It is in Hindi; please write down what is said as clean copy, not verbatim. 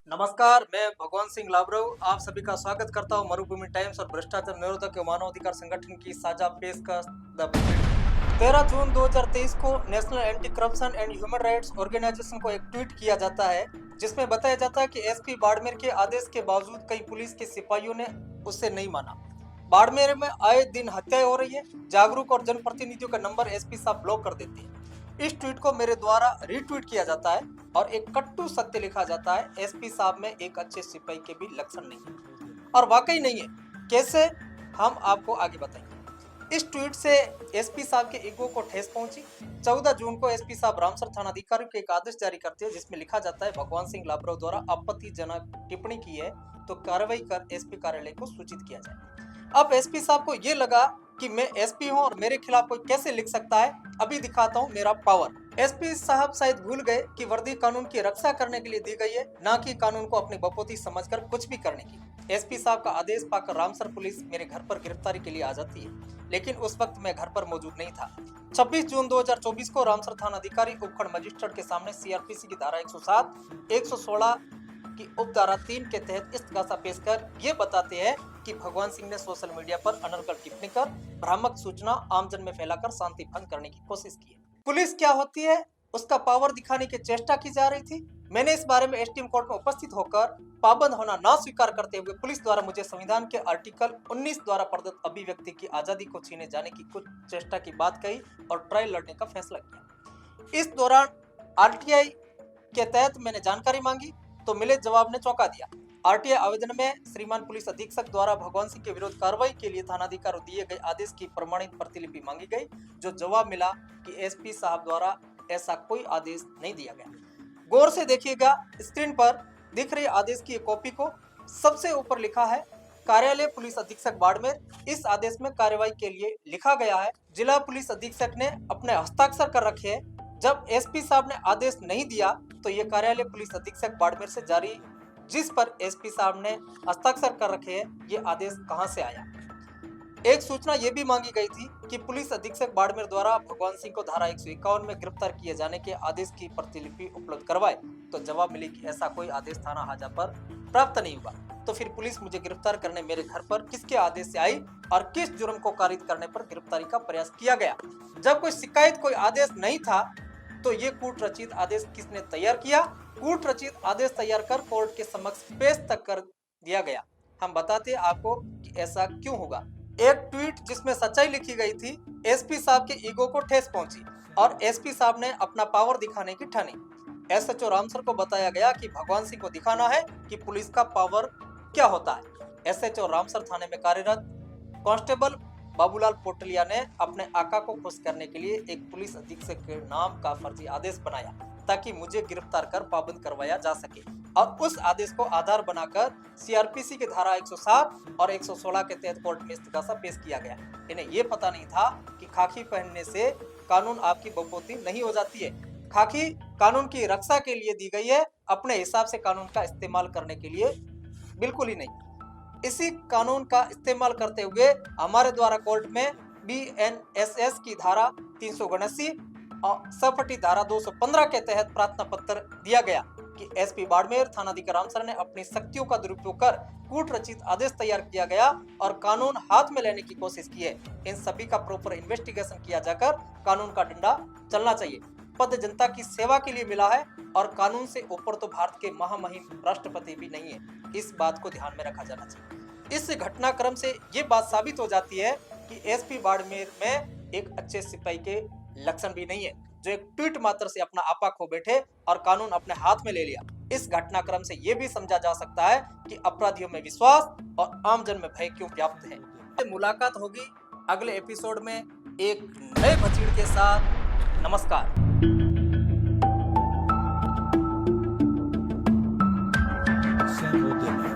नमस्कार, मैं भगवान सिंह लाबरव आप सभी का स्वागत करता हूं मरुभूमि टाइम्स और भ्रष्टाचार निरोधक एवं मानवाधिकार संगठन की साझा पेशकश द बुलेटिन। 13 जून 2023 को national anti corruption and human rights organisation को एक ट्वीट किया जाता है जिसमें बताया जाता है कि एसपी बाड़मेर के आदेश के बावजूद कई पुलिस के सिपाहियों ने उससे नहीं माना। बाड़मेर में आए दिन हत्याएं हो रही है। जागरूक और जनप्रतिनिधियों का नंबर एसपी साहब ब्लॉक कर देते हैं। इस ट्वीट को मेरे द्वारा रीट्वीट किया जाता है और एक कट्टू सत्य लिखा जाता है, एसपी साहब में एक अच्छे सिपाही के भी लक्षण नहीं है। और वाकई नहीं है। कैसे, हम आपको आगे बताएंगे। इस ट्वीट से एसपी साहब के ईगो को ठेस पहुंची। 14 जून को एसपी साहब रामसर थाना अधिकारी को एक आदेश जारी करते हैं जिसमें लिखा जाता है, भगवान सिंह लाबरव द्वारा आपत्तिजनक टिप्पणी की है तो कार्रवाई कर एसपी कार्यालय को सूचित किया जाए। अब एसपी साहब को ये लगा कि मैं एसपी हूं और मेरे खिलाफ कोई कैसे लिख सकता है। अभी दिखाता हूं मेरा पावर। एसपी साहब शायद भूल गए कि वर्दी कानून की रक्षा करने के लिए दी गई है, ना कि कानून को अपनी बपोती समझकर कुछ भी करने की। एसपी साहब का आदेश पाकर रामसर पुलिस मेरे घर पर गिरफ्तारी के लिए आ जाती है, लेकिन उस वक्त मैं घर पर मौजूद नहीं था। 26 जून 2024 को रामसर थाना अधिकारी उपखंड मजिस्ट्रेट के सामने सीआरपीसी की धारा 107, 116 की उपधारा 3 के तहत इस्तगासा पेश कर ये बताते हैं कि भगवान सिंह ने सोशल मीडिया पर अनर्गल टिप्पणी कर भ्रामक सूचना आमजन में फैलाकर शांति भंग करने की कोशिश की है। पुलिस क्या होती है उसका पावर दिखाने की चेष्टा की जा रही थी। मैंने इस बारे में एसडीएम कोर्ट में उपस्थित होकर पाबंद होना ना स्वीकार करते हुए पुलिस द्वारा मुझे संविधान के आर्टिकल 19 द्वारा प्रदत्त अभिव्यक्ति की आजादी को छीने जाने की कुछ चेष्टा की बात कही और ट्रायल लड़ने का फैसला किया। इस दौरान आरटीआई के तहत मैंने जानकारी मांगी तो मिले जवाब ने चौंका दिया। आरटीआई आवेदन में श्रीमान पुलिस अधीक्षक द्वारा भगवान सिंह के विरुद्ध कार्रवाई के लिए थानाधिकारी को दिए गए आदेश की प्रमाणित प्रतिलिपि मांगी गई, जो जवाब मिला कि एसपी साहब द्वारा ऐसा कोई आदेश नहीं दिया गया। गौर से देखिएगा, स्क्रीन पर दिख रही आदेश की कॉपी को सबसे ऊपर लिखा है कार्यालय पुलिस अधीक्षक बाड़मेर। इस आदेश में कार्रवाई के लिए लिखा गया है जिला पुलिस अधीक्षक ने अपने हस्ताक्षर कर रखे हैं। जब एसपी साहब ने आदेश नहीं दिया तो ये कार्यालय पुलिस अधीक्षक बाड़मेर से जारी जिस पर एसपी साहब ने हस्ताक्षर कर रखे हैं, ये आदेश कहां से आया। एक सूचना ये भी मांगी गई थी कि पुलिस अधीक्षक बाड़मेर द्वारा भगवान सिंह को धारा 151 में गिरफ्तार किए जाने के आदेश की प्रतिलिपि उपलब्ध करवाए, तो जवाब मिली कि ऐसा कोई आदेश थाना हाजा पर प्राप्त नहीं हुआ। तो फिर पुलिस मुझे गिरफ्तार करने मेरे घर पर किसके आदेश से आई और किस जुर्म को कारित करने पर गिरफ्तारी का प्रयास किया गया। जब कोई शिकायत, कोई आदेश नहीं था तो ये कूट रचित आदेश किसने तैयार किया। कूट रचित आदेश तैयार कर कोर्ट के समक्ष पेश तक कर दिया गया। हम बताते हैं आपको कि ऐसा क्यों होगा। एक ट्वीट जिसमें सच्चाई लिखी गई थी, एसपी साहब के ईगो को ठेस पहुंची और एसपी साहब ने अपना पावर दिखाने की ठानी। एसएचओ रामसर को बताया गया कि भगवान सिंह को दिखाना है कि पुलिस का पावर क्या होता है। एसएचओ रामसर थाने में कार्यरत कांस्टेबल बाबूलाल पोटलिया ने अपने आका को खुश करने के लिए एक पुलिस अधीक्षक के नाम का फर्जी आदेश बनाया ताकि मुझे गिरफ्तार कर पाबंद करवाया जा सके, और उस आदेश को आधार बनाकर सीआरपीसी की धारा 107 और 116 के तहत कोर्ट में इस्तगासा पेश किया गया। इन्हें ये पता नहीं था कि खाकी पहनने से कानून आपकी बपोती नहीं हो जाती है। खाकी कानून की रक्षा के लिए दी गई है, अपने हिसाब से कानून का इस्तेमाल करने के लिए बिल्कुल ही नहीं। इसी कानून का इस्तेमाल करते हुए हमारे द्वारा कोर्ट में बीएनएसएस की धारा 379 और सपटी धारा 215 के तहत प्रार्थना पत्र दिया गया कि एसपी बाड़मेर थानाधिकारी रामसर ने अपनी शक्तियों का दुरुपयोग कर कूट रचित आदेश तैयार किया गया और कानून हाथ में लेने की कोशिश की है। इन सभी का प्रॉपर इन्वेस्टिगेशन किया जाकर कानून का डंडा चलना चाहिए। पद जनता की सेवा के लिए मिला है और कानून से ऊपर तो भारत के महामहिम राष्ट्रपति भी नहीं है। इस बात को ध्यान में रखा जाना चाहिए। इस घटनाक्रम से ये बात साबित हो जाती है कि एसपी बाड़मेर में एक अच्छे सिपाही के लक्षण भी नहीं है, जो एक ट्वीट मात्र से अपना आपा खो बैठे और कानून अपने हाथ में ले लिया। इस घटनाक्रम से ये भी समझा जा सकता है कि अपराधियों में विश्वास और आमजन में भय क्यों व्याप्त है। मुलाकात होगी अगले एपिसोड में एक नए भचीड़ के साथ। नमस्कार। San Rodin.